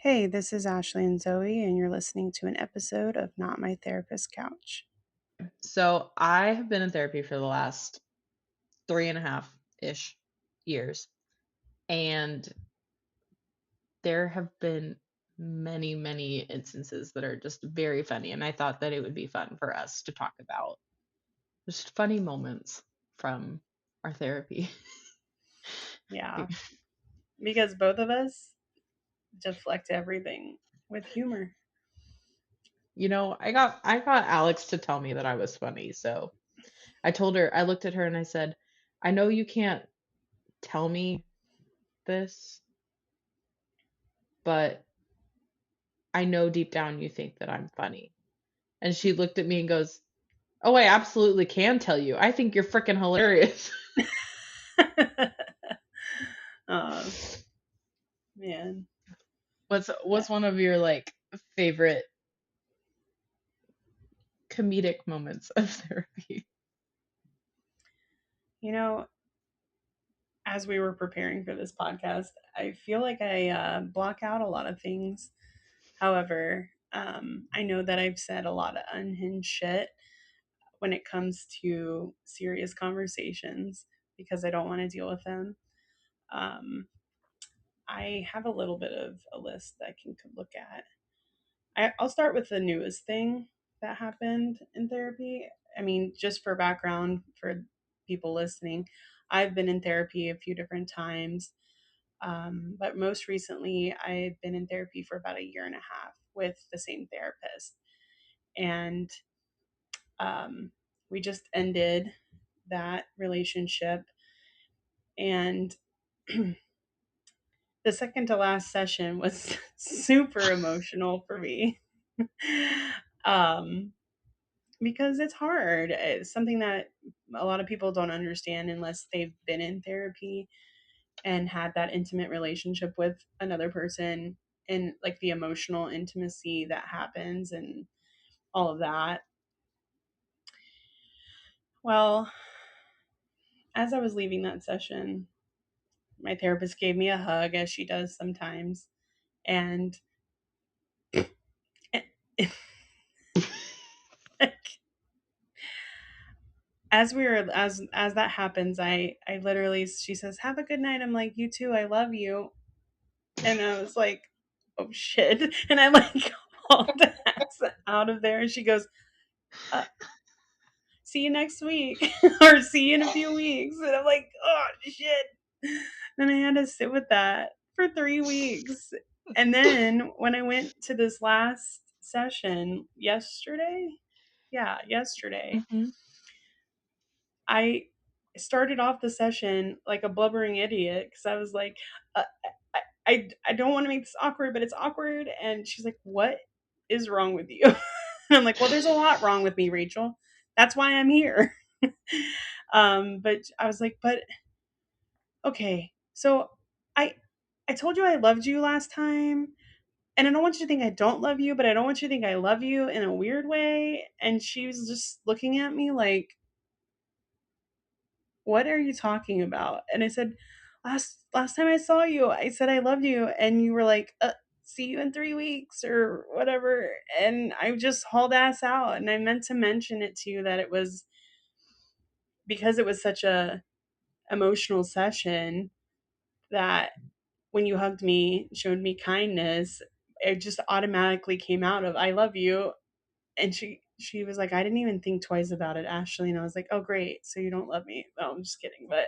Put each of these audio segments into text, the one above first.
Hey, this is Ashley and Zoe, and you're listening to an episode of Not My Therapist Couch. So I have been in therapy for the last 3.5-ish years, and there have been many, many instances that are just very funny. And I thought that it would be fun for us to talk about just funny moments from our therapy. Yeah, because both of us deflect everything with humor. I got Alex to tell me that I was funny. So I looked at her and I said, I know you can't tell me this, but I know deep down you think that I'm funny. And she looked at me and goes, "Oh, I absolutely can tell you. I think you're freaking hilarious." Oh, man. What's one of your favorite comedic moments of therapy? You know, as we were preparing for this podcast, I feel like I block out a lot of things. However, I know that I've said a lot of unhinged shit when it comes to serious conversations because I don't want to deal with them. Um, I have a little bit of a list that I can look at. I'll start with the newest thing that happened in therapy. I mean, just for background for people listening, I've been in therapy a few different times, but most recently, I've been in therapy for about a year and a half with the same therapist. And we just ended that relationship. And the second to last session was super emotional for me. um, because it's hard. It's something that a lot of people don't understand unless they've been in therapy and had that intimate relationship with another person, and like the emotional intimacy that happens and all of that. Well, as I was leaving that session, my therapist gave me a hug, as she does sometimes. And as that happens, I literally, she says, "Have a good night." I'm like, "You too, I love you." And I was like, "Oh shit." And I like hauled ass out of there, and she goes, uh, "See you next week." Or "See you in a few weeks." And I'm like, "Oh shit." And I had to sit with that for 3 weeks. And then when I went to this last session yesterday, yeah, yesterday, Hmm. I started off the session like a blubbering idiot because I was like, uh, I don't want to make this awkward, but it's awkward. And she's like, "What is wrong with you?" And I'm like, "Well, there's a lot wrong with me, Rachel. That's why I'm here." But I was like, "But okay, so I I told you I loved you last time, and I don't want you to think I don't love you, but I don't want you to think I love you in a weird way." And she was just looking at me like, "What are you talking about?" And I said, last time I saw you, I said I loved you, and you were like, see you in 3 weeks or whatever." And I just hauled ass out, and I meant to mention it to you that it was because it was such a emotional session that when you hugged me, showed me kindness, it just automatically came out of "I love you." And she was like, "I didn't even think twice about it, Ashley." And I was like, "Oh great, so you don't love me." No, I'm just kidding. But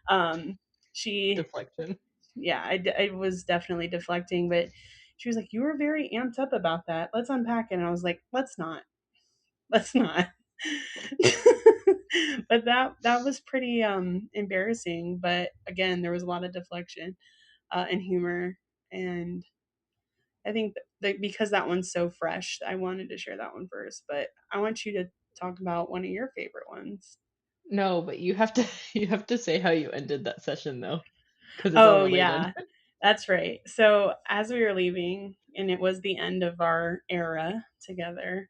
um she Deflection. yeah, I was definitely deflecting, but she was like, "You were very amped up about that. Let's unpack it." And I was like, let's not." But that was pretty embarrassing, but again, there was a lot of deflection and humor. And I think that because that one's so fresh, I wanted to share that one first, but I want you to talk about one of your favorite ones. No, but you have to you have to say how you ended that session though, because it's all Oh, related. yeah. That's right. So, as we were leaving, and it was the end of our era together,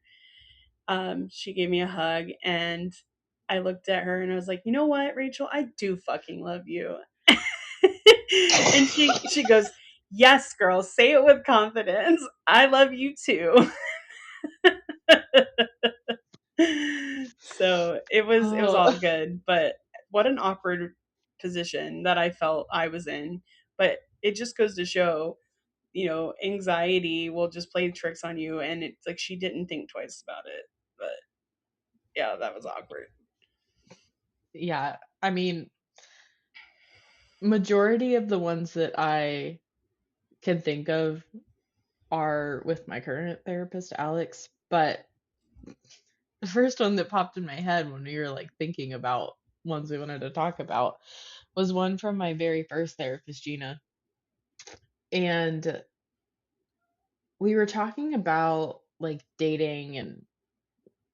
she gave me a hug, and I looked at her and I was like, "You know what, Rachel? I do fucking love you." And she goes, Yes, girl, say it with confidence. I love you too. So it was Oh, all good, but what an awkward position that I felt I was in. But it just goes to show, anxiety will just play tricks on you, and it's like she didn't think twice about it. But yeah, that was awkward. yeah. I mean, majority of the ones that I can think of are with my current therapist, Alex. But the first one that popped in my head when we were like thinking about ones we wanted to talk about was one from my very first therapist, Gina. And we were talking about like dating and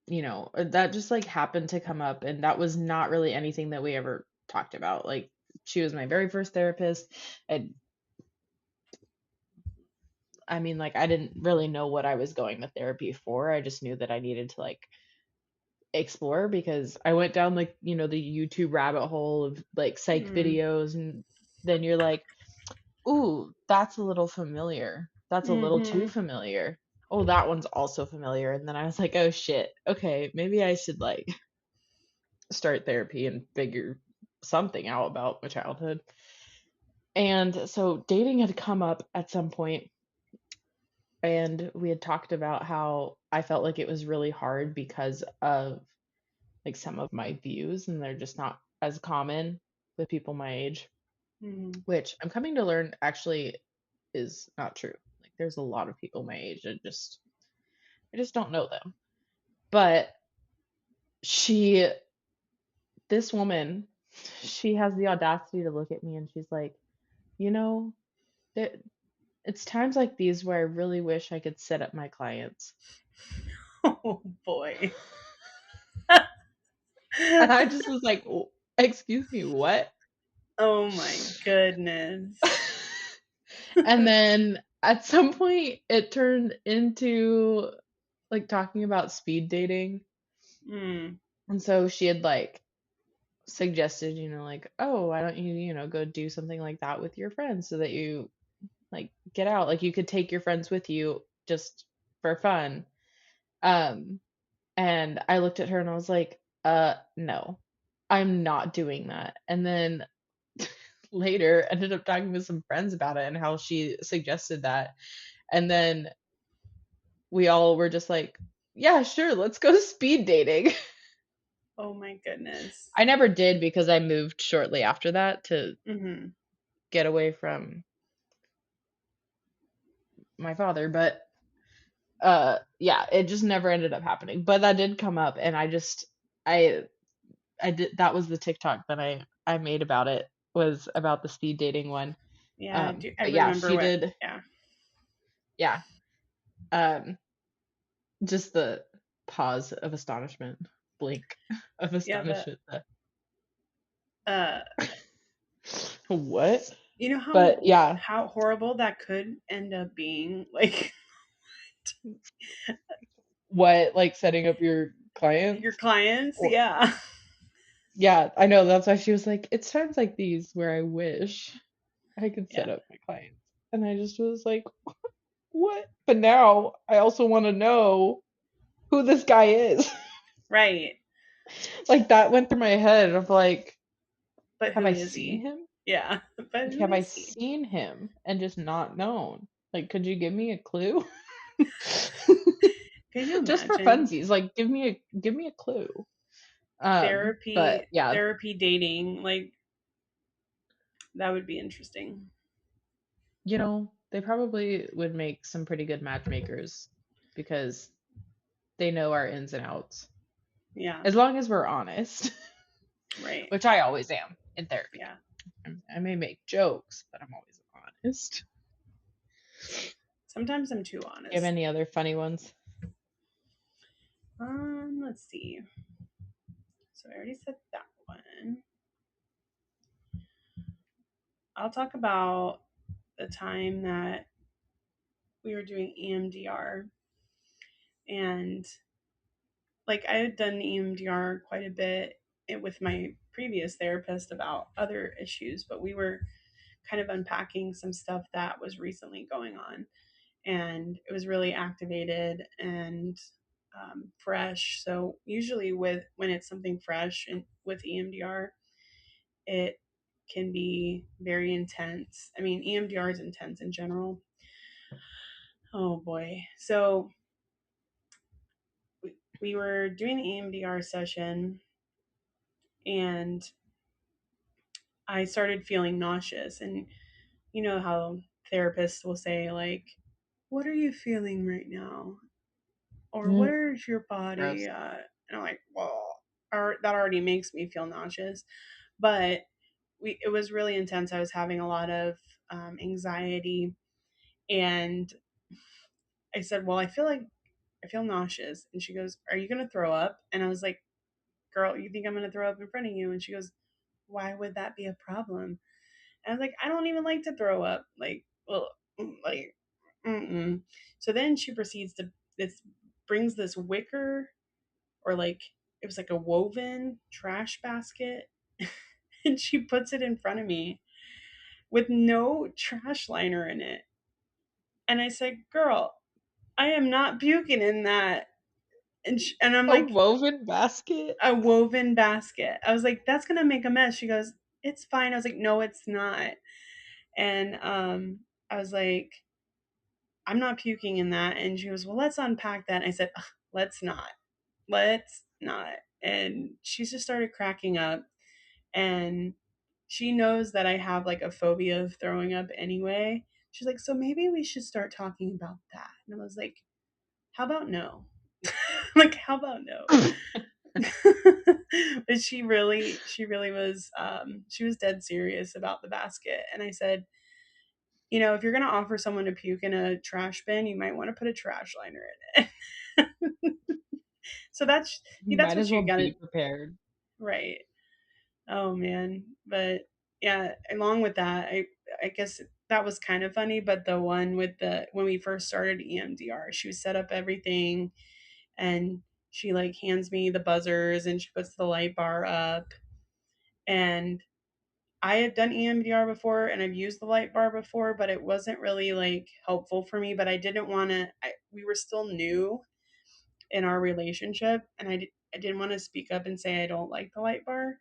that just like happened to come up, and that was not really anything that we ever talked about. Like, she was my very first therapist, and I mean, like, I didn't really know what I was going to therapy for. I just knew that I needed to like explore, because I went down like, the YouTube rabbit hole of like psych Mm. videos, and then you're like, "Ooh, that's a little familiar. That's a little too Mm-hmm. familiar. Oh, that one's also familiar." And then I was like, "Oh shit. Okay, maybe I should like start therapy and figure something out about my childhood." And so dating had come up at some point, and we had talked about how I felt like it was really hard because of like some of my views, and they're just not as common with people my age, Mm-hmm. which I'm coming to learn actually is not true. Like, there's a lot of people my age that I just don't know them. But she this woman, she has the audacity to look at me and she's like, "You know, there, it's times like these where I really wish I could set up my clients." Oh boy. And I just was like, Excuse me, what?" Oh my goodness. And then at some point, it turned into like talking about speed dating. Mm. And so she had like suggested, like, "Oh, why don't you, go do something like that with your friends so that you like get out? Like, you could take your friends with you just for fun." Um, and I looked at her and I was like, no, I'm not doing that." And then later ended up talking with some friends about it and how she suggested that. And then we all were just like, "Yeah, sure, let's go speed dating." Oh my goodness. I never did because I moved shortly after that to Mm-hmm. get away from my father, but yeah, it just never ended up happening. But that did come up, and I I did that was the TikTok that I made about it, was about the speed dating one. Yeah, I do. I But yeah, remember she what. did. Yeah, Yeah. Um just the pause of astonishment, blink of yeah. The astonishment. uh, What? you know how But yeah, how horrible that could end up being. Like what, like setting up your your clients? clients. Or Yeah, yeah, I know, that's why she was like, "It's times like these where I wish I could yeah. set up my clients." And I just was like, "What?" But now I also want to know who this guy is. Right. Like, that went through my head of like, But have who I is seen he? him? Yeah. But Like, who have I is he? seen him and just not known? Like, could you give me a clue? Can you Just for imagine funsies, like give me a clue. But yeah, therapy dating? Like that would be interesting. they probably would make some pretty good matchmakers because they know our ins and outs. Yeah. As long as we're honest, Right. which I always am in therapy. Yeah. I may make jokes, but I'm always honest. Sometimes I'm too Do you have honest. any other funny ones? Let's see. So I already said that one. I'll talk about the time that we were doing EMDR, and like I had done EMDR quite a bit with my previous therapist about other issues, but we were kind of unpacking some stuff that was recently going on, and it was really activated and fresh. So usually with when it's something fresh and with EMDR, it can be very intense. I mean, EMDR is intense in general. Oh boy. So we were doing the EMDR session, and I started feeling nauseous. And you know how therapists will say, like, what are you feeling right now? Or Mm, where's your body? gross. And I'm like, well, that already makes me feel nauseous. But it was really intense. I was having a lot of anxiety. And I said, well, I feel nauseous. And she goes, are you going to throw up? And I was like, girl, you think I'm going to throw up in front of you? And she goes, why would that be a problem? And I was like, I don't even like to throw up. Like, well, like, mm-mm. So then she proceeds to, this brings this wicker, or like, it was like a woven trash basket. And she puts it in front of me with no trash liner in it. And I said, girl, I am not puking in that. And I'm A like, woven basket? a woven basket. I was like, that's gonna make a mess. She goes, it's fine. I was like, no, it's not. And I was like, I'm not puking in that. And she goes, well, let's unpack that. And I said, "Ugh, let's not. Let's not." And she just started cracking up. And she knows that I have like a phobia of throwing up anyway. She's like, so maybe we should start talking about that. And I was like, how about no? Like, how about no? But she really was, she was dead serious about the basket. And I said, if you're gonna offer someone to puke in a trash bin, you might want to put a trash liner in it. So You that's might what as you well gotta. be prepared. Right. Oh man. But yeah, along with that, I guess that was kind of funny. But the one with the when we first started EMDR, she set up everything, and she like hands me the buzzers, and she puts the light bar up. And I have done EMDR before, and I've used the light bar before, but it wasn't really like helpful for me. But I didn't want to. We were still new in our relationship, and I didn't want to speak up and say I don't like the light bar.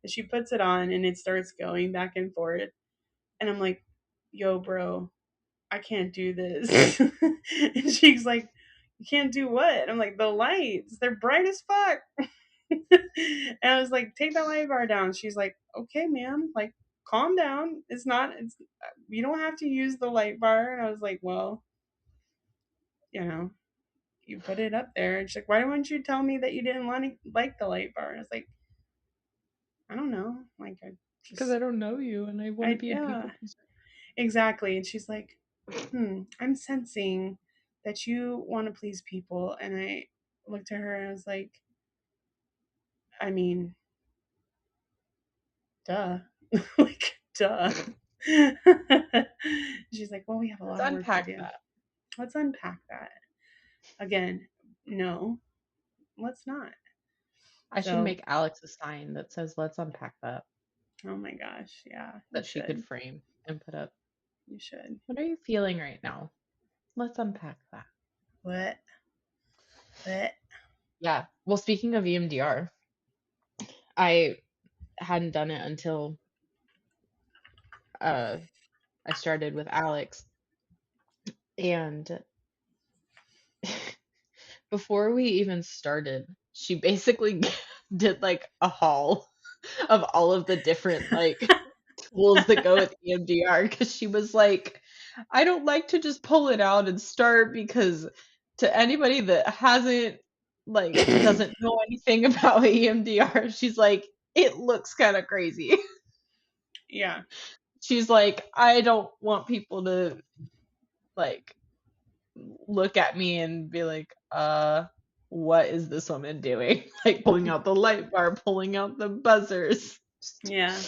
And she puts it on, and it starts going back and forth, and I'm like, "Yo, bro, I can't do this." And she's like, "You can't do what?" And I'm like, "The lights, they're bright as fuck." And I was like, take that light bar down. She's like, okay, ma'am, like, calm down. It's, you don't have to use the light bar. And I was like, well, you know, you put it up there. And she's like, why don't you tell me that you didn't like the light bar? And I was like, I don't know. Like, Because I don't know you and I want to be a yeah, people pleaser. exactly. And she's like, I'm sensing that you want to please people. And I looked at her and I was like, I mean, duh. Like, duh. She's like, well, we have a Let's lot of work to unpack do. that. Let's unpack that. Again, no, let's not. I should So, make Alex a sign that says, let's unpack that, oh my gosh, yeah, you that she could should. frame and put up. You should. What are you feeling right now? Let's unpack that. What? What? Yeah. Well, speaking of EMDR, I hadn't done it until uh, I started with Alex. And before we even started, she basically did like a haul of all of the different like tools that go with EMDR because she was like, I don't like to just pull it out and start because to anybody that hasn't like doesn't know anything about EMDR, she's like, it looks kind of crazy. Yeah, She's like, I don't want people to like look at me and be like, what is this woman doing? Like pulling out the light bar, pulling out the buzzers. yeah,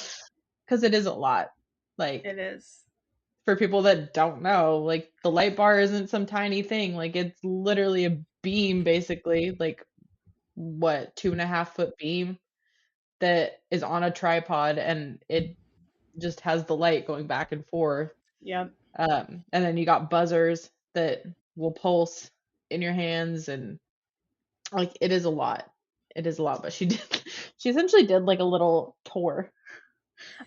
Because it is a lot. Like it is. for people that don't know, like the light bar isn't some tiny thing. Like it's literally a beam, basically, like what, 2.5 foot beam that is on a tripod, and it just has the light going back and forth. Yep. And then you got buzzers that will pulse in your hands, and like it is a lot. It is a lot, but she essentially did like a little tour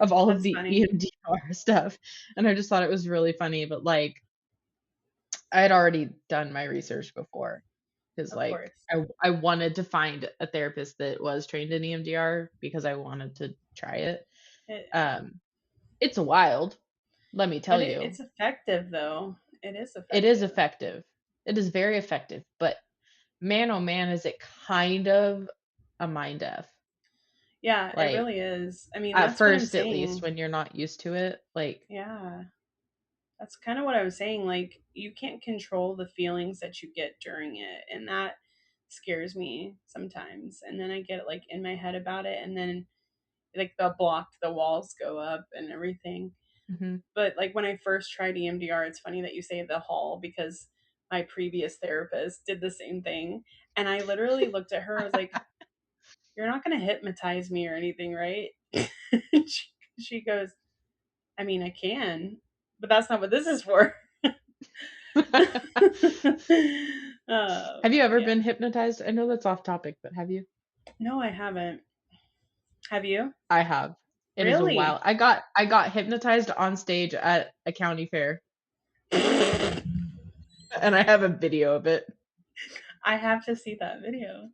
of all of That's the funny. EMDR stuff, and I just thought it was really funny. But like I had already done my research before because Of like course. I wanted to find a therapist that was trained in EMDR because I wanted to try it. It, Um, it's wild, let me but tell you. it's effective though. It is It is effective. effective. It is very effective, but man, oh man, is it kind of a mind F. Yeah, it Like really is. I mean, at that's what I'm first, at least, saying. when you're not used to it. Like, Yeah, that's kind of what I was saying. Like, you can't control the feelings that you get during it. And that scares me sometimes. And then I get like in my head about it. And then like the walls go up and everything. mhm. But like when I first tried EMDR, it's funny that you say the hall because my previous therapist did the same thing. And I literally looked at her, I was like, "You're not going to hypnotize me or anything, right?" she goes, "I mean, I can, but that's not what this is for." Have you ever Yeah. been hypnotized? I know that's off topic, but have you? No, I haven't. Have you? I have. It is a while. Really? I got hypnotized on stage at a county fair, I and I have a video of it. have to see that video.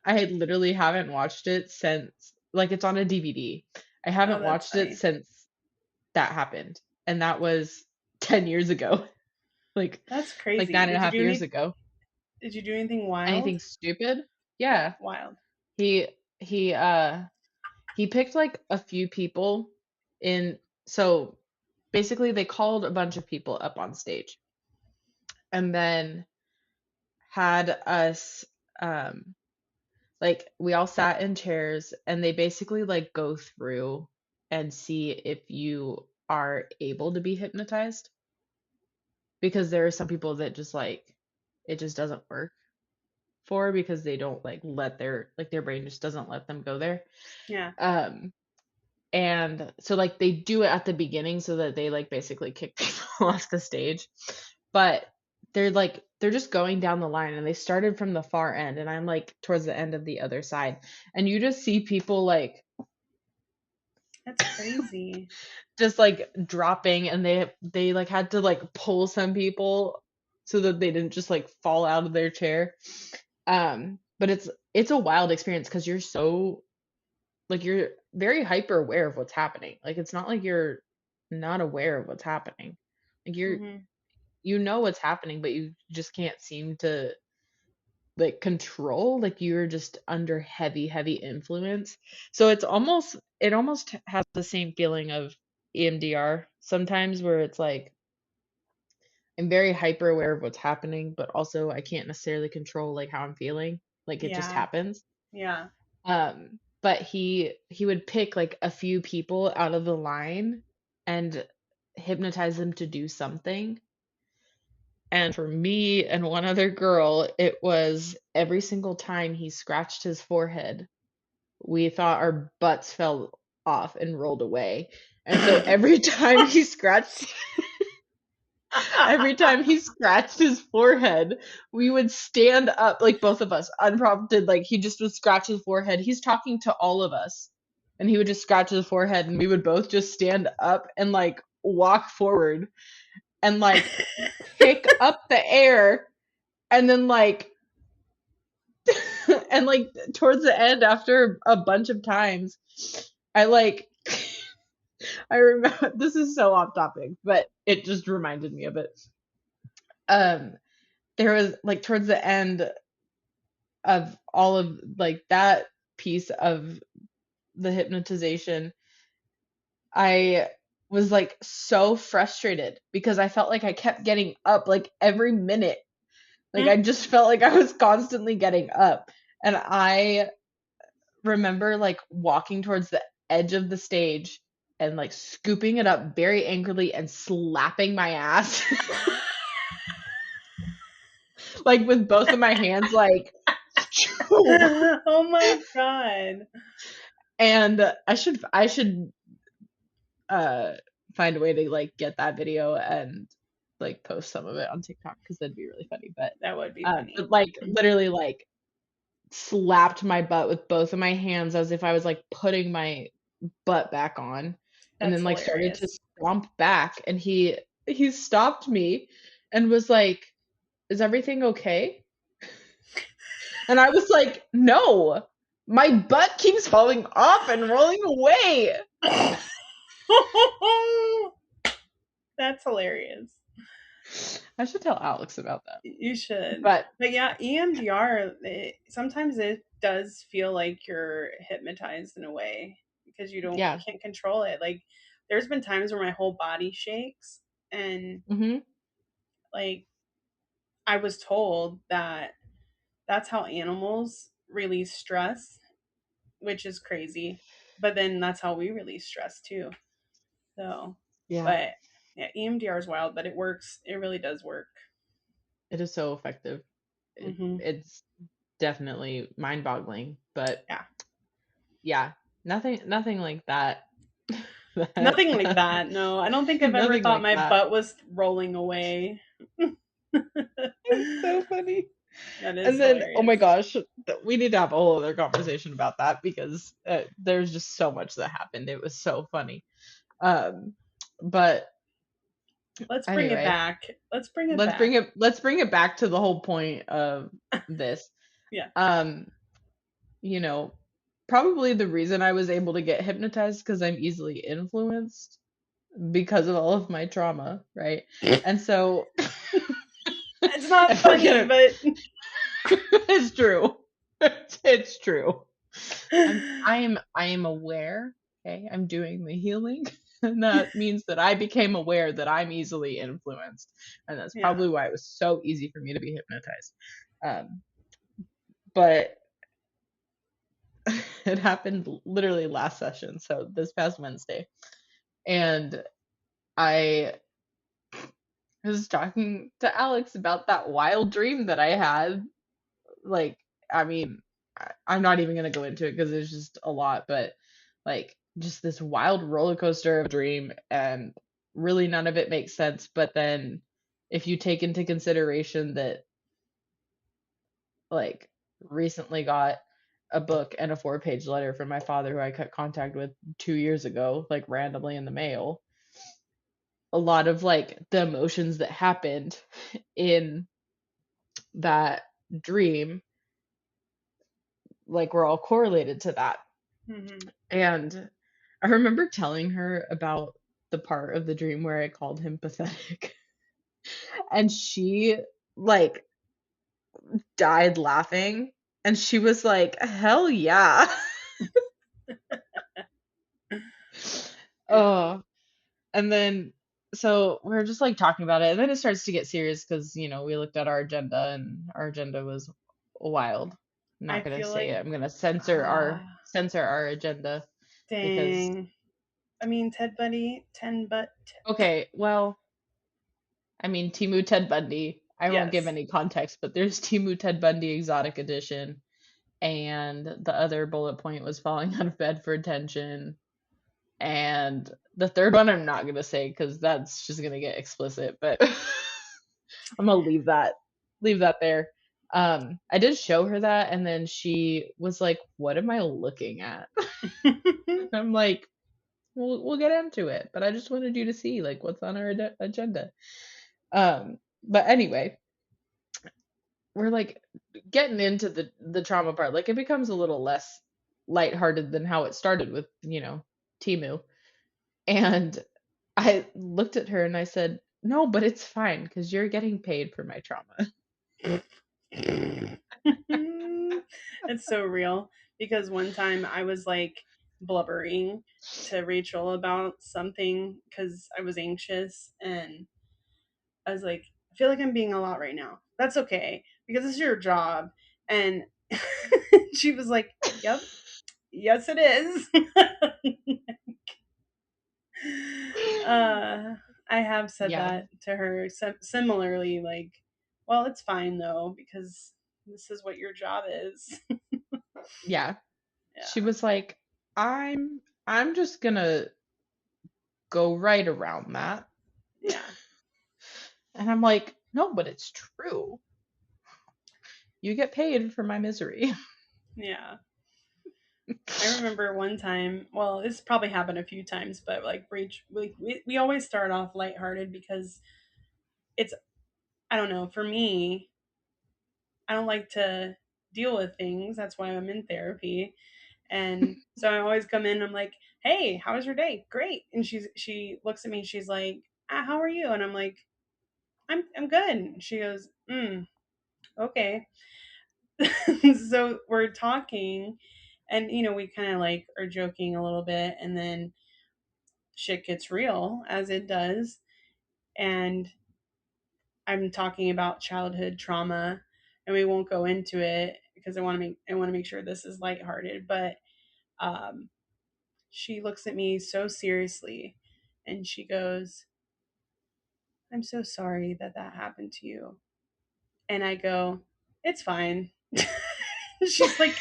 I literally haven't watched it since, like, it's on a DVD. I Oh, haven't that's watched it funny. since that happened, and that was 10 years ago. like That's like crazy. nine and a half years ago. Did you do anything wild? Anything stupid? Yeah, Yeah. wild. He he uh he picked like a few people in, so basically they called a bunch of people up on stage and then had us like we all sat in chairs, and they basically like go through and see if you are able to be hypnotized, because there are some people that just like it just doesn't work for, because they don't like let their brain just doesn't let them go there. Yeah. Um and so like they do it at the beginning so that they like basically kick people off the stage. But they're just going down the line, and they started from the far end, and I'm like towards the end of the other side, and you just see people like That's crazy. just like dropping, and they like had to like pull some people so that they didn't just like fall out of their chair. But it's a wild experience because you're so like you're very hyper aware of what's happening. Like it's not like you're not aware of what's happening. Like Hmm. you know what's happening, but you just can't seem to like control. Like you're just under heavy influence. So it almost has the same feeling of EMDR sometimes, where it's like I'm very hyper aware of what's happening, but also I can't necessarily control like how I'm feeling. Like it just Yeah. happens. Yeah. But he would pick like a few people out of the line and hypnotize them to do something. And for me and one other girl, it was every single time he scratched his forehead, we thought our butts fell off and rolled away. And so every time he scratched his forehead, we would stand up, like both of us, unprompted. Like he just would scratch his forehead. He's talking to all of us, and he would just scratch his forehead, and we would both just stand up and like walk forward and like pick up the air, and then like, and like towards the end, after a bunch of times, I like, I remember this is so off topic, but it just reminded me of it. Um, there was like towards the end of all of like that piece of the hypnotization, I was like so frustrated because I felt like I kept getting up like every minute. Like I just felt like I was constantly getting up. And I remember like walking towards the edge of the stage and like scooping it up very angrily and slapping my ass like with both of my hands like Oh my god. and I should uh find a way to like get that video and like post some of it on TikTok because that'd be really funny. That would be funny. But like literally like slapped my butt with both of my hands as if I was like putting my butt back on, and That's then like started to hilarious. stomp back, and he stopped me and was like, "Is everything okay?" And I was like, "No. My butt keeps falling off and rolling away." That's hilarious. I should tell Alex about that. You should. But But yeah, EMDR, sometimes it does feel like you're hypnotized in a way because you yeah. can't control it. Like there's been times where my whole body shakes and Mhm. like I was told that that's how animals release stress, which is crazy. But then that's how we release stress too. So, Yeah. but yeah, EMDR is wild, but it works. It really does work. It is so effective. Hmm. It's definitely mind-boggling, but Yeah. yeah, nothing like that. that Nothing like that. No, I don't think I've ever nothing thought like my that. butt was rolling away. That It's so funny. is And then, oh my hilarious. gosh, we need to have a whole other conversation about that because there's just so much that happened. It was so funny. Um, but Let's bring it anyway, back. Let's bring it back. let's bring it back to the whole point of this. Yeah. Um, you know, probably the reason I was able to get hypnotized because I'm easily influenced because of all of my trauma, right? And so It's not if we're funny, gonna but it's true. It's true. I am aware, okay? I'm doing the healing. And that means that I became aware that I'm easily influenced. And that's yeah. probably why it was so easy for me to be hypnotized. Um, but it happened literally last session, so this past Wednesday. And I was talking to Alex about that wild dream that I had. Like, I mean, I'm not even gonna go into it because it's just a lot, but like just this wild roller coaster of a dream, and really none of it makes sense. But then if you take into consideration that like recently got a book and a 4-page letter from my father who I cut contact with 2 years ago, like randomly in the mail, a lot of like the emotions that happened in that dream like were all correlated to that. Hmm. And I remember telling her about the part of the dream where I called him pathetic. And she like died laughing. And she was like, hell yeah. Yeah. Oh, and then so we're just like talking about it. And then it starts to get serious because, we looked at our agenda and our agenda was wild. I'm I not gonna feel say like, it. I'm gonna ah, censor our agenda because dang. I mean, Ted Bundy, ten but okay, well, I mean, Timu Ted Bundy. I won't give yes. any context, but there's Timu Ted Bundy Exotic Edition, and the other bullet point was falling out of bed for attention. And the third one I'm not gonna say because that's just gonna get explicit, but I'm gonna leave that there. I did show her that, and then she was like, "What am I looking at?" And I'm like, "We'll get into it, but I just wanted you to see like what's on our agenda." But anyway, we're like getting into the trauma part. Like it becomes a little less lighthearted than how it started with, Timu. And I looked at her and I said, "No, but it's fine because you're getting paid for my trauma." It's so real because one time I was like blubbering to Rachel about something because I was anxious and I was like, I feel like I'm being a lot right now. That's okay because this is your job. And she was like, Yep, yes, it is. uh, I have said Yeah, that to her similarly, like, well, it's fine though because this is what your job is. yeah. She Yeah. was like, I'm just gonna go right around that. Yeah. And I'm like, no, but it's true. You get paid for my misery. Yeah. I remember one time, well, this probably happened a few times, but like we always start off lighthearted because it's, I don't know, for me, I don't like to deal with things. That's why I'm in therapy. And so I always come in, I'm like, "Hey, how was your day?" "Great." And she looks at me, she's like, "How are you?" And I'm like, I'm good." And she goes, okay." So we're talking, and we kind of like are joking a little bit, and then shit gets real as it does. And I'm talking about childhood trauma, and we won't go into it because I want to make sure this is lighthearted. But um, she looks at me so seriously, and she goes, "I'm so sorry that that happened to you." And I go, "It's fine." She's like,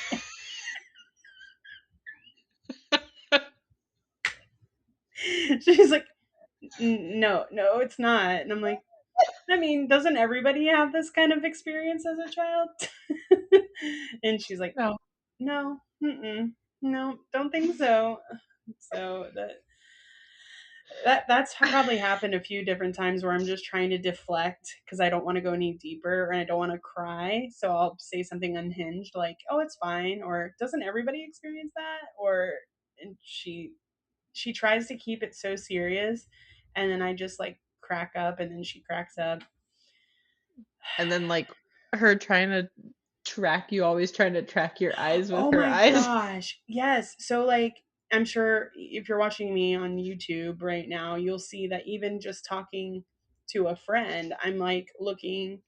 she's like, No, no, it's not." And I'm like, I mean, doesn't everybody have this kind of experience as a child? And she's like, No. "No, no, don't think so." So that's probably happened a few different times where I'm just trying to deflect because I don't want to go any deeper and I don't want to cry. So I'll say something unhinged like, "Oh, it's fine," or "Doesn't everybody experience that?" Or and she tries to keep it so serious, and then I just like crack up, and then she cracks up. And then like her trying to track you, always trying to track your eyes with Oh her my eyes. gosh. Yes. So like I'm sure if you're watching me on YouTube right now, you'll see that even just talking to a friend, I'm like looking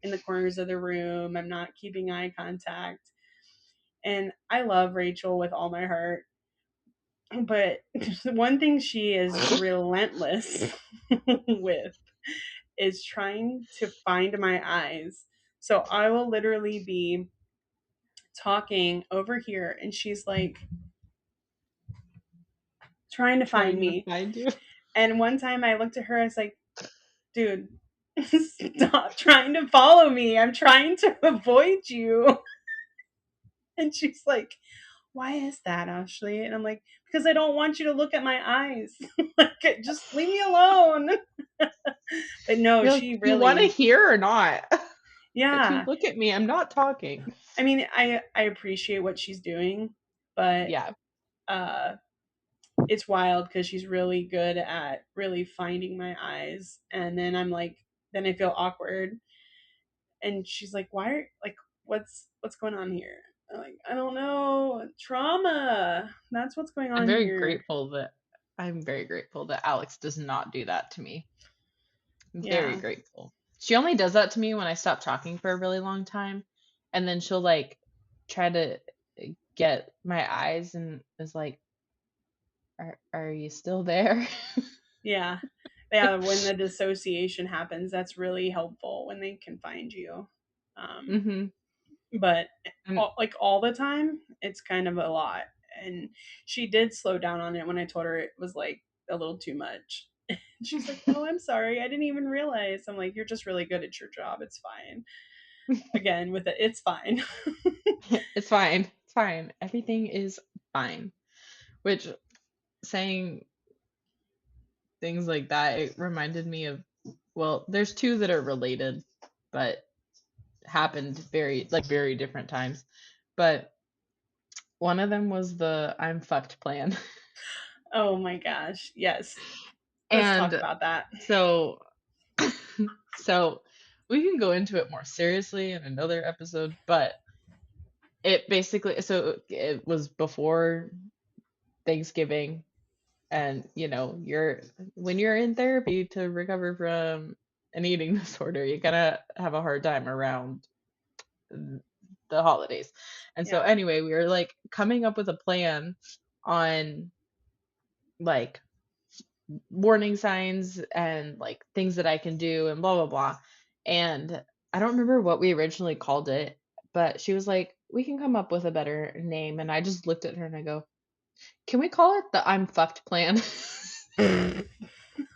in the corners of the room. I'm not keeping eye contact. And I love Rachel with all my heart. But one thing she is relentless with is trying to find my eyes. So I will literally be talking over here, and she's like trying to find Trying to me. find you. And one time I looked at her, I was like, "Dude, stop trying to follow me. I'm trying to avoid you." And she's like, "Why is that, Ashley?" And I'm like, "Because I don't want you to look at my eyes." Like, just leave me alone. But no, You're like, she you want to really, hear or not? If you yeah. look at me, I'm not talking. I mean, I appreciate what she's doing, but Yeah. uh it's wild because she's really good at really finding my eyes, and then I'm like, then I feel awkward, and she's like, "Why are like what's going on here?" I'm like, "I don't know, trauma. That's what's going I'm on very here." grateful that I'm very grateful that Alex does not do that to me. I'm very Yeah, grateful. She only does that to me when I stop talking for a really long time, and then she'll like try to get my eyes and is like, are you still there?" yeah, yeah. When the dissociation happens, that's really helpful when they can find you. Um, Hmm. but And like all the time, it's kind of a lot. And she did slow down on it when I told her it was like a little too much. She's like, "Oh, I'm sorry. I didn't even realize." I'm like, "You're just really good at your job. It's fine." Again, with it, it's fine. it's fine. It's fine. Everything is fine. Which saying things like that, it reminded me of, well, there's two that are related, but happened very different times. But one of them was the I'm fucked plan. Oh my gosh. Yes. Let's talk And about that. so so we can go into it more seriously in another episode, but it basically, so it was before Thanksgiving, and you're when you're in therapy to recover from an eating disorder, you gotta have a hard time around the holidays. And so Yeah. anyway, we were like coming up with a plan on like warning signs and like things that I can do and blah blah blah. And I don't remember what we originally called it, but she was like, "We can come up with a better name." And I just looked at her and I go, "Can we call it the I'm fucked plan?"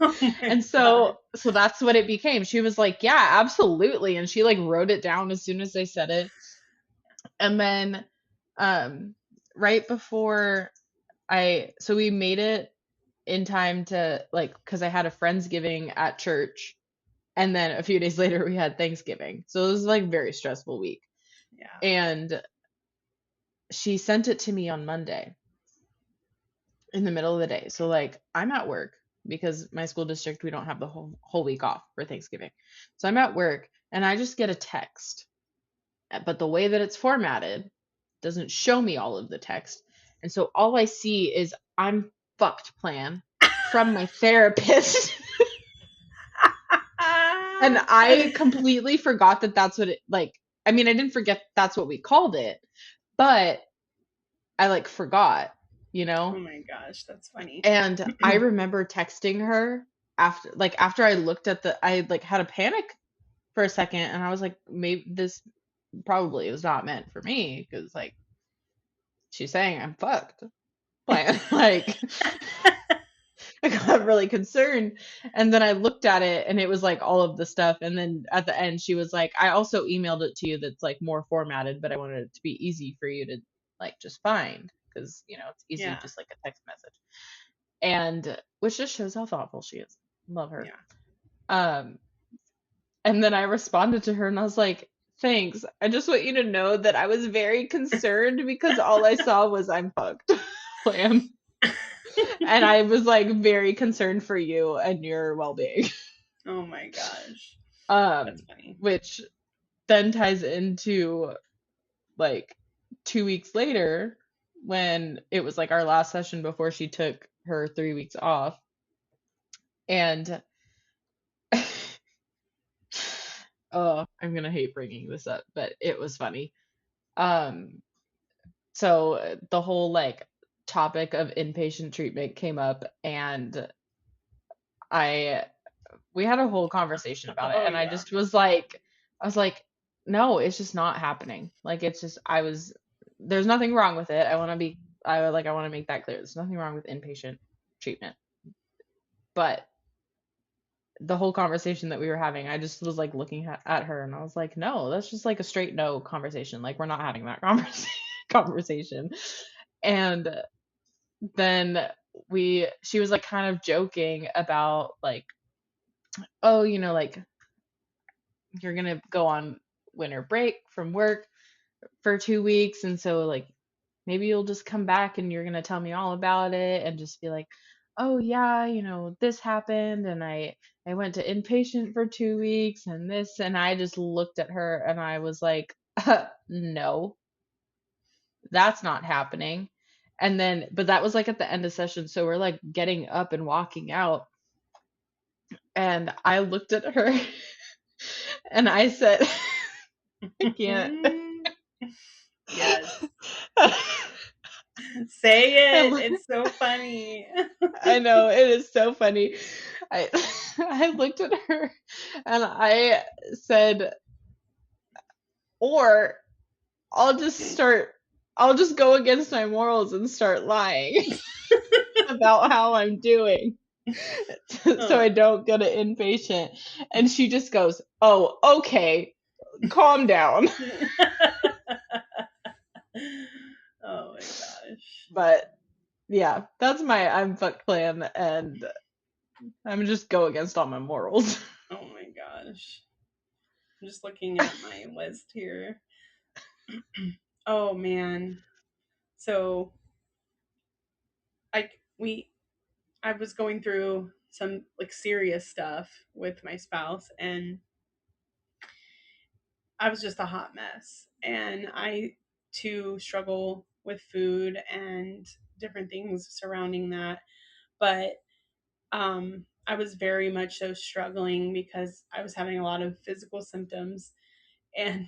Oh my And god. so that's what it became. She was like, "Yeah, absolutely." And she like wrote it down as soon as they said it. And then um right before so we made it in time to like cuz I had a friendsgiving at church and then a few days later we had Thanksgiving. So it was like very stressful week. Yeah. And she sent it to me on Monday in the middle of the day. So like I'm at work because my school district we don't have the whole week off for Thanksgiving. So I'm at work and I just get a text. But the way that it's formatted doesn't show me all of the text. And so all I see is I'm fucked plan from my therapist. And I completely forgot that that's what it like I mean I didn't forget that's what we called it, but I like forgot, you Oh know? my gosh, that's funny. And I remember texting her after I looked at I like had a panic for a second and I was like, maybe this probably was not meant for me because like she's saying I'm fucked. Like I got really concerned. And then I looked at it and it was like all of the stuff. And then at the end, she was like, I also emailed it to you that's like more formatted, but I wanted it to be easy for you to like just find because, you know, it's easy, Yeah. just like a text message. And which just shows how thoughtful she is. Love her. Yeah. Um, and then I responded to her and I was like, thanks. I just want you to know that I was very concerned because all I saw was I'm fucked. Plan. And I was like very concerned for you and your well-being. Oh my gosh. That's Um, funny. which then ties into like 2 weeks later when it was like our last session before she took her 3 weeks off. And oh, I'm gonna hate bringing this up, but it was funny. Um, so the whole like topic of inpatient treatment came up, and I we had a whole conversation about it Oh and yeah. I was like no, it's just not happening. Like it's just there's nothing wrong with it. I want to make that clear. There's nothing wrong with inpatient treatment. But the whole conversation that we were having, I just was like looking at her and I was like, no, that's just like a straight no conversation. Like we're not having that conversation. And then she was like kind of joking about like, oh, you know, like you're gonna go on winter break from work for 2 weeks, and so like maybe you'll just come back and you're gonna tell me all about it and just be like, oh yeah, you know, this happened and I went to inpatient for 2 weeks and this and I just looked at her and I was like, no, that's not happening. And then but that was like at the end of session, so we're like getting up and walking out and I looked at her and I said, I can't. Yes. Say it. I, It's so funny. I know it is so funny. I I looked at her and I said, or I'll just start I'll just go against my morals and start lying about how I'm doing so I Oh. don't go to inpatient. And she just goes, "Oh, okay. Calm down." Oh my gosh. But yeah, that's my I'm fucked plan and I'm just go against all my morals. Oh my gosh. I'm just looking at my list here. Oh man. So I we I was going through some like serious stuff with my spouse and I was just a hot mess. And I too struggle with food and different things surrounding that. But I was very much so struggling because I was having a lot of physical symptoms. And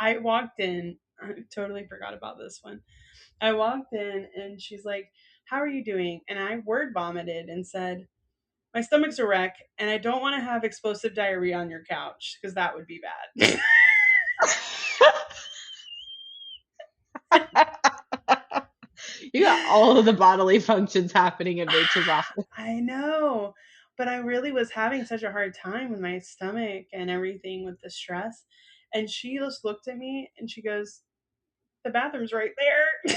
I walked in, I totally forgot about this one. I walked in and she's like, "How are you doing?" And I word vomited and said, "My stomach's a wreck and I don't want to have explosive diarrhea on your couch because that would be bad." You got all of the bodily functions happening in Rachel's office. I know. But I really was having such a hard time with my stomach and everything with the stress. And she just looked at me and she goes, the bathroom's right there.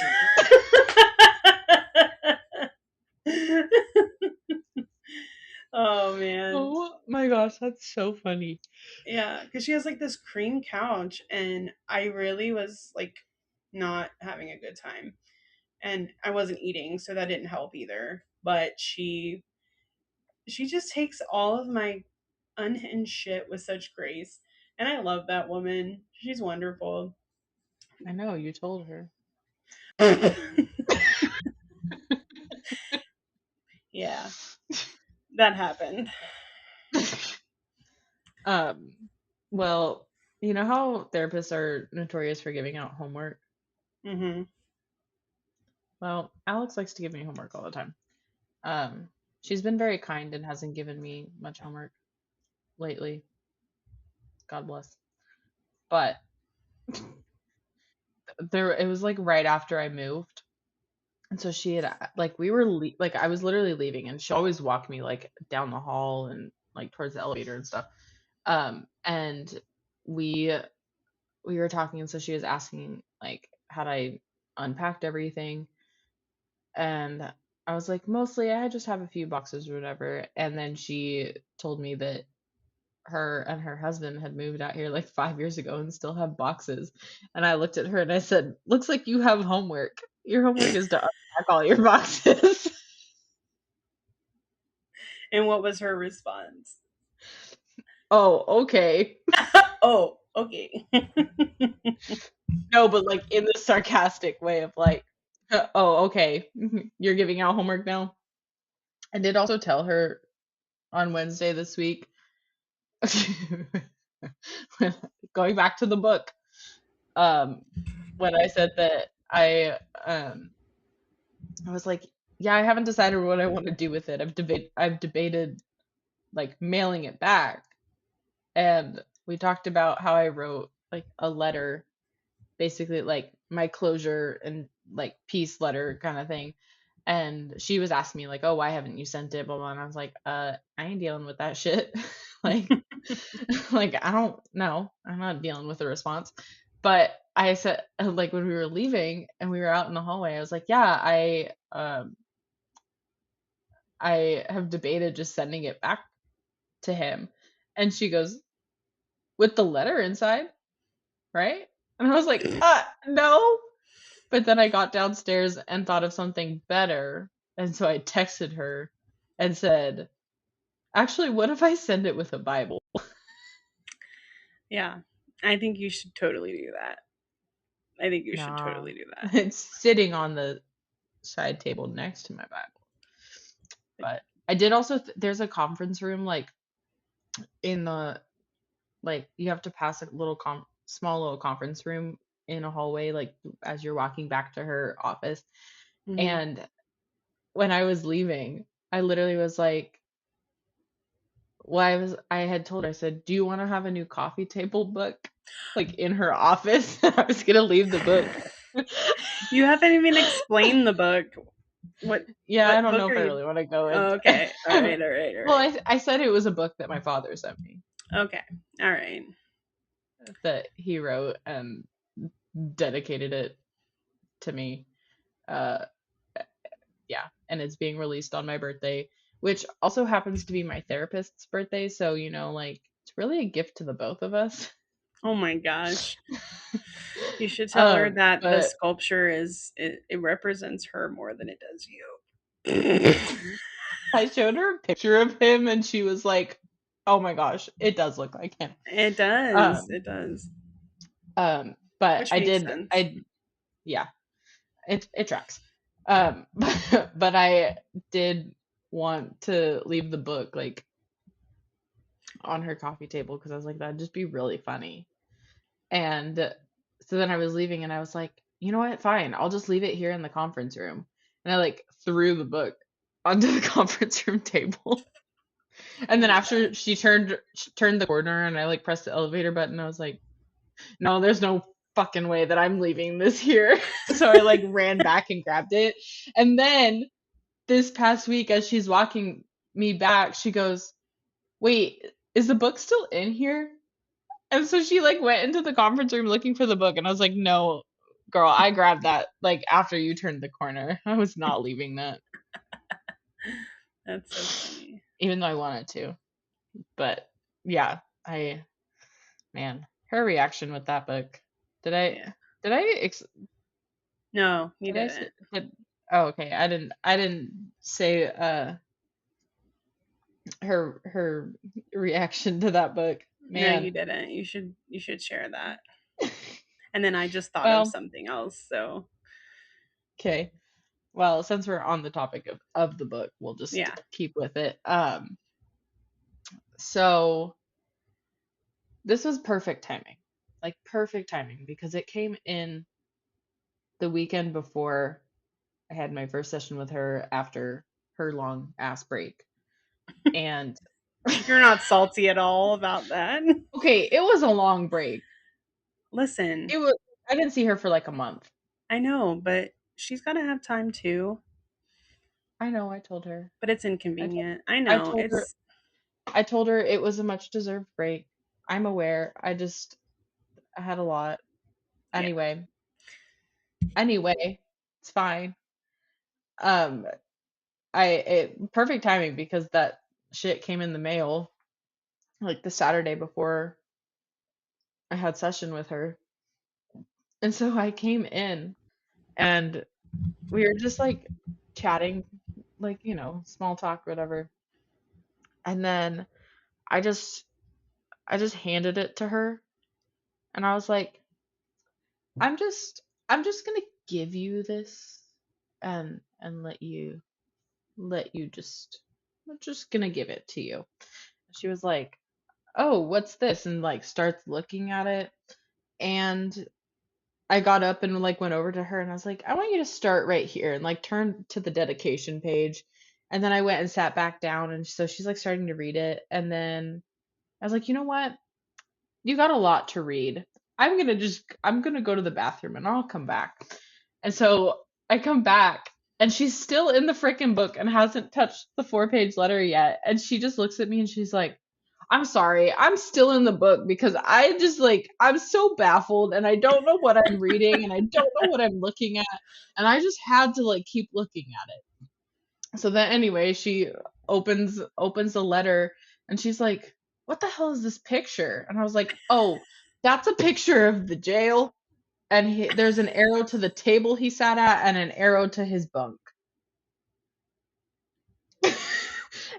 Oh man. Oh my gosh, that's so funny. Yeah, because she has like this cream couch, and I really was like not having a good time. And I wasn't eating, so that didn't help either. But she just takes all of my unhinged shit with such grace. And I love that woman. She's wonderful. I know, you told her. Yeah, that happened. Um, well, you know how therapists are notorious for giving out homework? Hmm. Well, Alex likes to give me homework all the time. Um, she's been very kind and hasn't given me much homework lately. God bless. But there, it was like right after I moved. And so she had like we were like I was literally leaving and she always walked me like down the hall and like towards the elevator and stuff. And we we were talking and so she was asking like had I unpacked everything and I was like mostly I just have a few boxes or whatever and then she told me that her and her husband had moved out here like 5 years ago and still have boxes. And I looked at her and I said, looks like you have homework. Your homework is to unpack all your boxes. And what was her response? Oh, okay. Oh, okay. No, but like in the sarcastic way of like, oh, okay. You're giving out homework now. I did also tell her on Wednesday this week, going back to the book, um, when I said that I was like, yeah, I haven't decided what I want to do with it. I've debated like mailing it back. And we talked about how I wrote like a letter, basically like my closure and like peace letter kind of thing. And she was asking me like, "Oh, why haven't you sent it?" Blah blah. And I was like, I ain't dealing with that shit." Like like I don't know. I'm not dealing with a response. But I said like when we were leaving and we were out in the hallway, I was like, "Yeah, I have debated just sending it back to him." And she goes, "With the letter inside, right?" And I was like, no." But then I got downstairs and thought of something better. And so I texted her and said, "Actually, what if I send it with a Bible?" Yeah, I think you should totally do that. I think you should Nah, totally do that. it's sitting on the side table next to my Bible. But I did also, there's a conference room like in the, like you have to pass a little small little conference room in a hallway, like as you're walking back to her office. Hmm. And when I was leaving, I literally was like, well, I had told her, I said, "Do you want to have a new coffee table book?" Like in her office. I was gonna leave the book. You haven't even explained the book. What Yeah, I what don't book know are if I you? really want to go Oh, into okay. All right. All right. All Well, right. I said it was a book that my father sent me Okay. All right. that he wrote and dedicated it to me. Uh yeah, and it's being released on my birthday, which also happens to be my therapist's birthday, so like it's really a gift to the both of us. Oh my gosh. You should tell her that the But sculpture it represents her more than it does you. I showed her a picture of him and she was like, "Oh my gosh, it does look like him." It does. Um, It does. but Which makes sense. yeah, it tracks. But I did want to leave the book like on her coffee table because I was like, that'd just be really funny. And so then I was leaving and I was like, you know what? Fine, I'll just leave it here in the conference room. And I like threw the book onto the conference room table. Oh And then my after god. she turned the corner and I like pressed the elevator button, I was like, no, there's no fucking way that I'm leaving this here. So I like ran back and grabbed it. And then this past week, as she's walking me back, she goes, "Wait, is the book still in here?" And so she like went into the conference room looking for the book, and I was like, "No, girl, I grabbed that like after you turned the corner. I was not leaving that, That's so funny. even though I wanted to." But yeah, I man, her reaction with that book. Did I Yeah. did I ex No, you did I say didn't. did, oh okay, I didn't say her reaction to that book. No, you Man. didn't. You should share that. And then I just thought of Well, something else. So, okay. Well, since we're on the topic of the book, we'll just yeah. keep with it. So this was perfect timing. Like perfect timing because it came in the weekend before I had my first session with her after her long ass break. And You're not salty at all about that. okay, it was a long break. Listen, It was I didn't see her for like a month. I know, but she's got to have time too. I know, I told her. But it's I told inconvenient. I I know. told her It's I told her it was a much deserved break. I'm aware. I had a lot. yeah. Anyway, anyway, it's fine. Um, perfect timing because that shit came in the mail like the Saturday before I had session with her. And so I came in and we were just like chatting, like, small talk, whatever. And then I just I just handed it to her and I was like, I'm just I'm just gonna give you this and let you just I'm just gonna give it to you. She was like, "Oh, what's this?" and like starts looking at it. And I got up and like went over to her and I was like, "I want you to start right here," and like turn to the dedication page. And then I went and sat back down and so she's like starting to read it. And then I was like, "You know what? You got a lot to read. I'm gonna go to the bathroom and I'll come back." And so I come back and she's still in the frickin' book and hasn't touched the 4-page letter yet. And she just looks at me and she's like, "I'm sorry, I'm still in the book because I just like I'm so baffled and I don't know what I'm reading and I don't know what I'm looking at." And I just had to like keep looking at it. So then anyway, she opens the letter and she's like, "What the hell is this picture?" And I was like, "Oh, that's a picture of the jail." And there's an arrow to the table he sat at and an arrow to his bunk.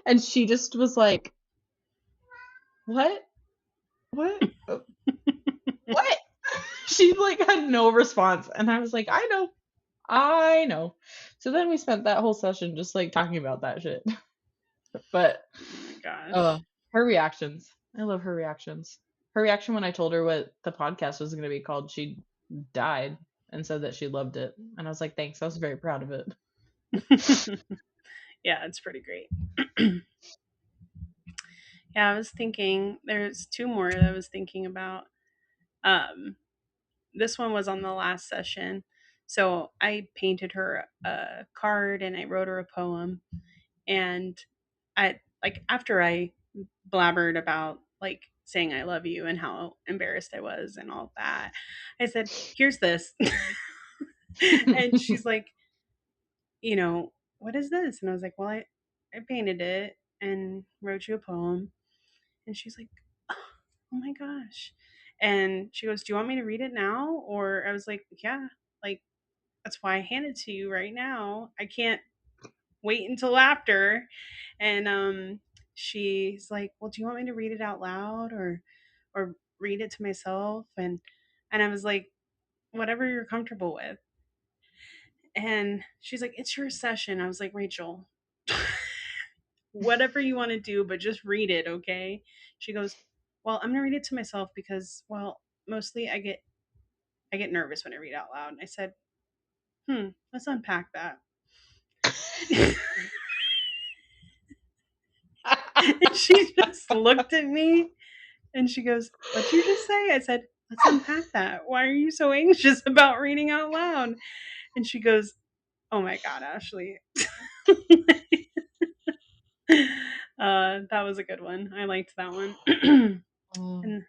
And she just was like, "What? What? What?" She like had no response. And I was like, "I know. I know." So then we spent that whole session just like talking about that shit. But oh my uh gosh. her reactions. I love her reactions. Her reaction when I told her what the podcast was going to be called, she died and said that she loved it. And I was like, "Thanks. I was very proud of it." Yeah, it's pretty great. Yeah, I was thinking there's two more that I was thinking about. Um, this one was on the last session. So I painted her a card and I wrote her a poem. And I like after I blabbered about like saying I love you and how embarrassed I was and all that, I said, "Here's this." And she's like, "What is this?" And I was like, "Well, I painted it and wrote you a poem." And she's like, "Oh my gosh." And she goes, "Do you want me to read it now?" Or I was like, "Yeah, like that's why I hand it to you right now. I can't wait until after." And she's like, "Well, do you want me to read it out loud or read it to myself?" And I was like, "Whatever you're comfortable with." And she's like, "It's your session." I was like, "Rachel, whatever you want to do, but just read it, okay?" She goes, "Well, I'm gonna read it to myself because, well, mostly I get nervous when I read out loud." And I said, let's unpack that." And she just looked at me and she goes, "What'd you just say?" I said, let's unpack that. Why are you so anxious about reading out loud? And she goes, oh my God, Ashley. That was a good one. I liked that one. Oh, And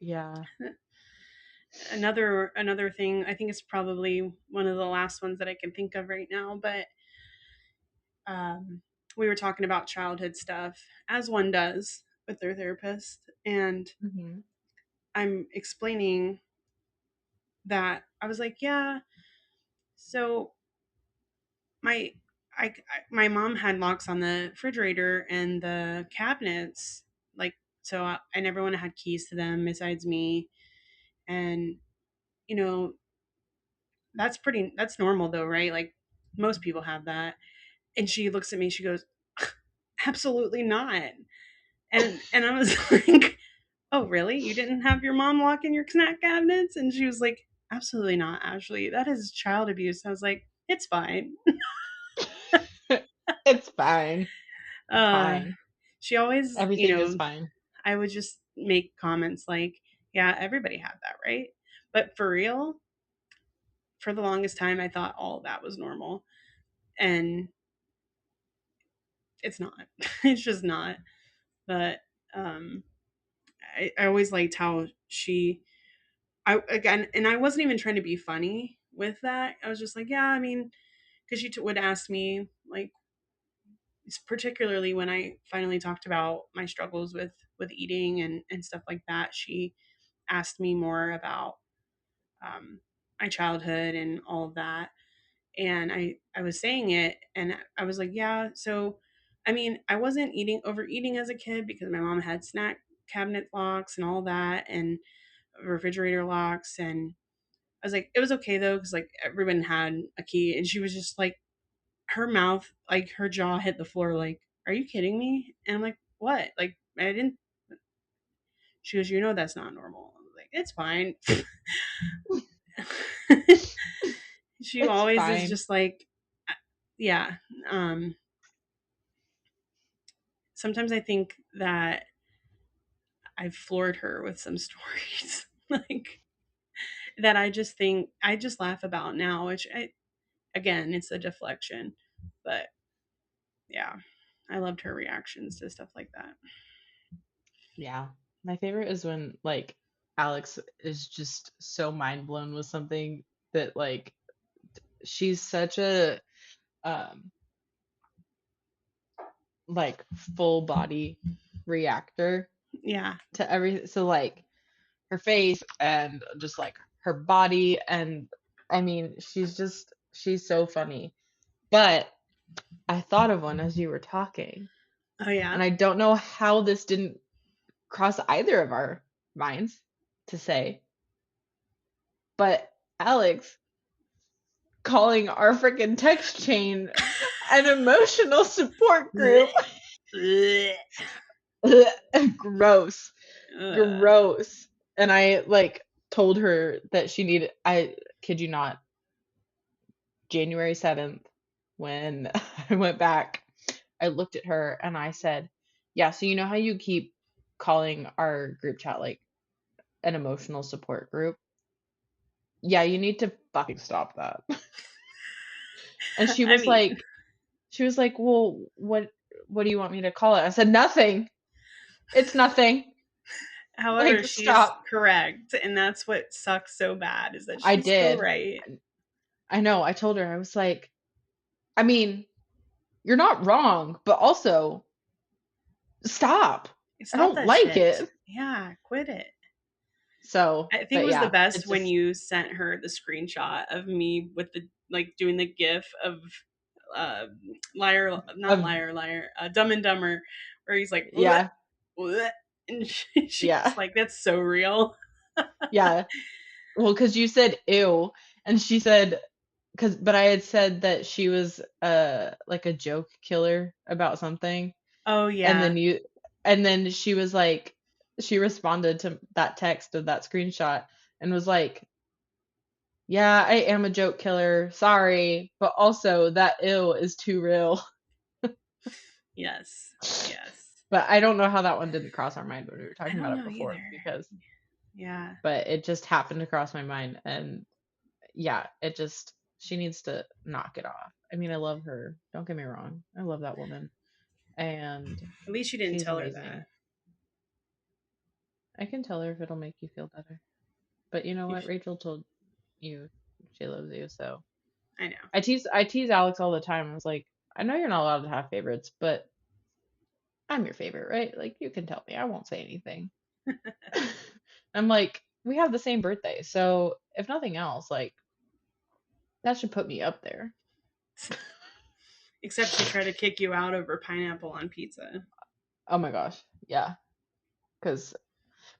yeah. another thing, I think it's probably one of the last ones that I can think of right now, but um, we were talking about childhood stuff, as one does with their therapist, and Hmm. I'm explaining that I was like, yeah, so my my mom had locks on the refrigerator and the cabinets, like, so and everyone had keys to them besides me, and you know that's normal though, right? Like most people have that. And she looks at me, she goes, absolutely not. And I was like, oh really? You didn't have your mom lock in your snack cabinets? And she was like, absolutely not, Ashley. That is child abuse. I was like, it's fine. It's fine. It's Uh, fine. she always, Everything is fine. I would just make comments like, yeah, everybody had that, right? But for real, for the longest time, I thought all of that was normal. And it's not. It's just not. But um, I always liked how I again, and I wasn't even trying to be funny with that. I was just like, yeah, I mean, because she would ask me, like, particularly when I finally talked about my struggles with eating and stuff like that. She asked me more about my childhood and all of that. And I was saying it, and I was like, yeah. So, I mean, I wasn't eating overeating as a kid because my mom had snack cabinet locks and all that, and refrigerator locks, and I was like, it was okay though, because like everyone had a key, and she was just like, her mouth, like her jaw hit the floor, like, are you kidding me? And I'm like, what? Like, I didn't. She goes, that's not normal. I was like, it's fine. She It's always is fine. just like, yeah. Um, Sometimes I think that I've floored her with some stories, like that I just laugh about now, which again, it's a deflection, but yeah, I loved her reactions to stuff like that. Yeah. My favorite is when like Alex is just so mind blown with something that like she's such a um like full body reactor Yeah. to everything. So like her face and just like her body and I mean she's so funny. But I thought of one as you were talking, Oh yeah. and I don't know how this didn't cross either of our minds to say, but Alex calling our freaking text chain an emotional support group. Gross. Gross. And I like told her that she needed, I kid you not, January 7th, when I went back, I looked at her and I said, yeah, so you know how you keep calling our group chat like an emotional support group? Yeah, you need to fucking stop that. And I mean, she was like, well, what do you want me to call it? I said, nothing. It's nothing. however, Like, she is stop. correct, and that's what sucks so bad is that I she's so did. right. I know. I told her, I was like, I mean, you're not wrong, but also stop. I Stop don't that like shit. it. Yeah, quit it. So, I think it but was the yeah, best it's when just you sent her the screenshot of me with the like doing the gif of uh liar, not of liar liar, Dumb and Dumber, where he's like "Bleh, yeah, bleh," and she's yeah, like, that's so real. yeah. Well, because you said ew, and she said because, but I had said that she was like a joke killer about something, Oh and yeah. then and then she was like, she responded to that text of that screenshot and was like, yeah, I am a joke killer, sorry, but also that ew is too real. Yes. Yes. But I don't know how that one didn't cross our mind when we were I talking don't about it know before either. because Yeah. but it just happened to cross my mind. And yeah, it just, she needs to knock it off. I mean, I love her. Don't get me wrong. I love that woman. And At least you didn't she's tell her that. amazing. I can tell her if it'll make you feel better. But you know You what? sh- Rachel told you she loves you, so I know. I tease Alex all the time. I was like, I know you're not allowed to have favorites, but I'm your favorite, right? Like you can tell me. I won't say anything. I'm like, we have the same birthday, so if nothing else, like that should put me up there. Except she tried to kick you out over pineapple on pizza. Oh my gosh. Yeah. Cause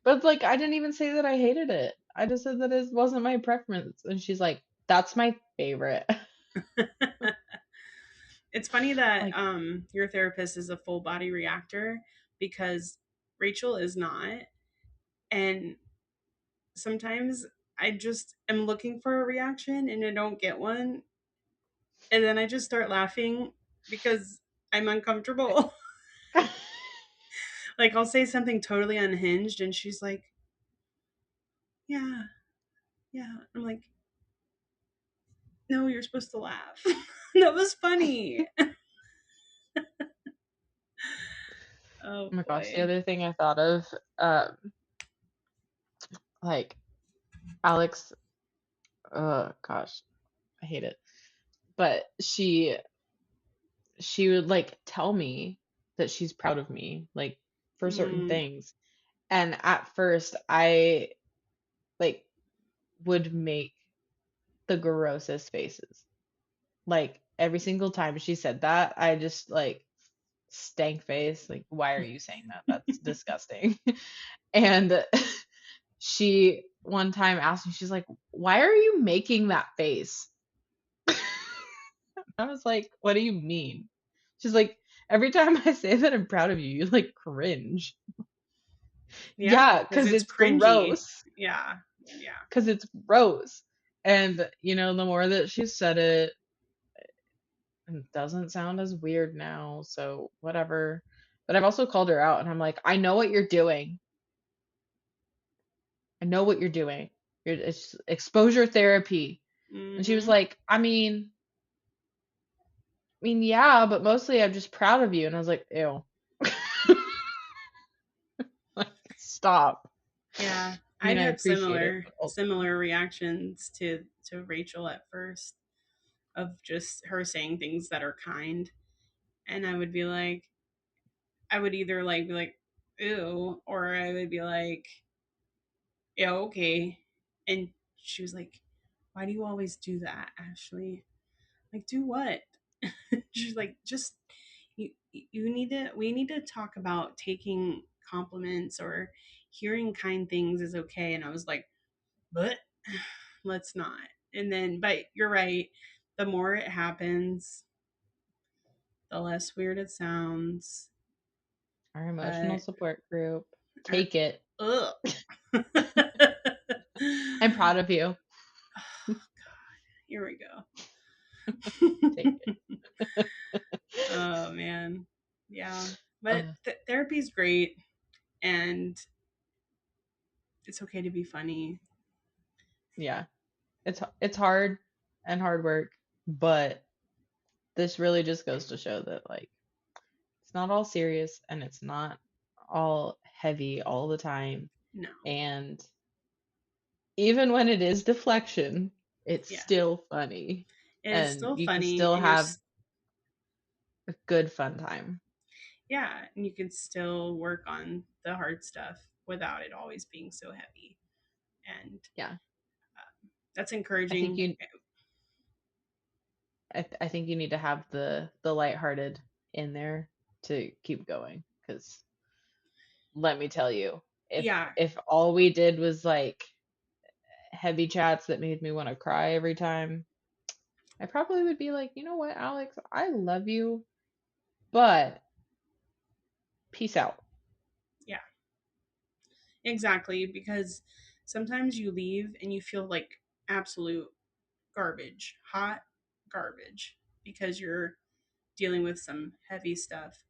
but like I didn't even say that I hated it. I just said that it wasn't my preference. And she's like, that's my favorite. It's funny that Like, your therapist is a full body reactor because Rachel is not. And sometimes I just am looking for a reaction and I don't get one. And then I just start laughing because I'm uncomfortable. Like I'll say something totally unhinged and she's like, yeah, yeah. I'm like, no, you're supposed to laugh. That was funny. Oh oh my gosh, the boy. other thing I thought of, like Alex, gosh, I hate it. But she would like tell me that she's proud of me, like for certain Mm, things. And at first I like would make the grossest faces. Like every single time she said that, I just like stank face. Like, why are you saying that? That's disgusting. And she one time asked me, she's like, why are you making that face? I was like, what do you mean? She's like, every time I say that I'm proud of you, you like cringe. yeah, Yeah, because because it's it's cringy. gross. Yeah, yeah. Because it's gross. And, you know, the more that she said it, it doesn't sound as weird now. So, whatever. But I've also called her out and I'm like, I know what you're doing. I know what you're doing. It's exposure therapy. And she was Hmm. like, yeah, but mostly I'm just proud of you. And I was like, ew. Like, stop. Yeah, I I mean, I had appreciate it, similar but also, similar reactions to Rachel at first of just her saying things that are kind, and I would be like, I would either like be like, ew, or I would be like, yeah, okay, and she was like, why do you always do that, Ashley? Like, do what? She's like, just you need to we need to talk about taking compliments or hearing kind things is okay. And I was like, but let's not. And then, but you're right. The more it happens, the less weird it sounds. our emotional But support group, er, take it. ugh. I'm proud of you. Here we go. Take it. Oh man, yeah. But Uh, therapy's great, and it's okay to be funny. yeah, it's hard and hard work, but this really just goes to show that like it's not all serious and it's not all heavy all the time. No, And even when it is deflection, it's yeah, still funny it is and still you can funny, still and you're have a good fun time. yeah, and you can still work on the hard stuff without it always being so heavy, and Yeah. that's I think encouraging. you I think you need to have the lighthearted in there to keep going because let me tell you, Yeah, if all we did was like heavy chats that made me want to cry every time, I probably would be like, you know what, Alex, I love you, but peace out. yeah, exactly. Because sometimes you leave and you feel like absolute garbage, hot garbage, because you're dealing with some heavy stuff,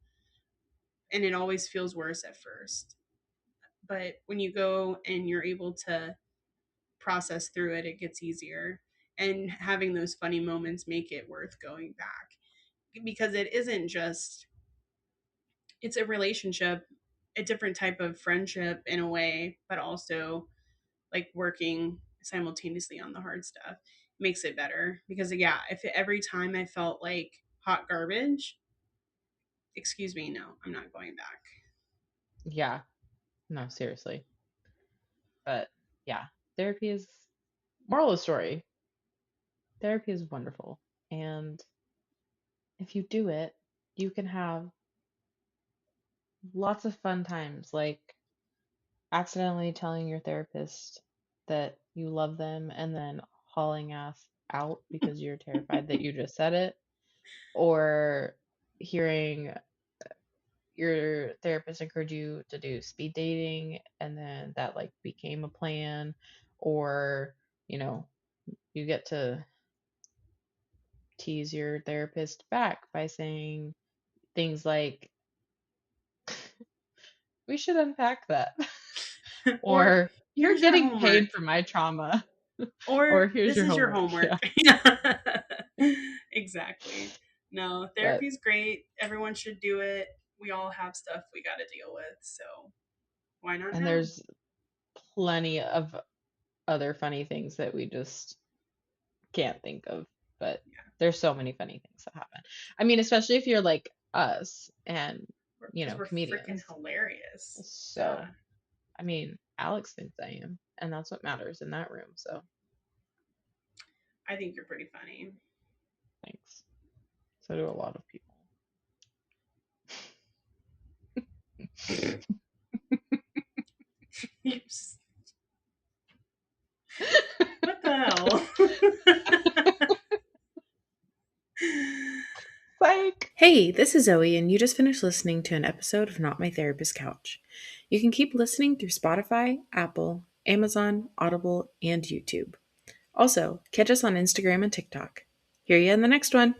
and it always feels worse at first. but when you go and you're able to process through it, it gets easier. And having those funny moments make it worth going back, because it isn't just, it's a relationship, a different type of friendship in a way, but also like working simultaneously on the hard stuff makes it better. Because yeah, if every time I felt like hot garbage, excuse me, no, I'm not going back. Yeah, no, seriously. But yeah, therapy is, moral of the story, therapy is wonderful. And if you do it, you can have lots of fun times, like accidentally telling your therapist that you love them and then hauling ass out because you're terrified that you just said it, or hearing your therapist encourage you to do speed dating and then that like became a plan, or you know, you get to tease your therapist back by saying things like, we should unpack that. Or Or you're here's your getting homework, paid for my trauma. or Or here's this your is your homework. homework. Yeah. Yeah. Exactly. No, But therapy's great. Everyone should do it. We all have stuff we got to deal with. So why not and now? there's plenty of other funny things that we just can't think of. But Yeah. there's so many funny things that happen. I mean, especially if you're like us and, you Because know, we're freaking comedians. hilarious. Duh. So, I mean, Alex thinks I am, and that's what matters in that room. So, I think you're pretty funny. thanks. So do a lot of people. What the hell? Psych. Hey, this is Zoe, and you just finished listening to an episode of Not My Therapist Couch. You can keep listening through Spotify, Apple, Amazon, Audible, and YouTube. Also, catch us on Instagram and TikTok. Hear you in the next one.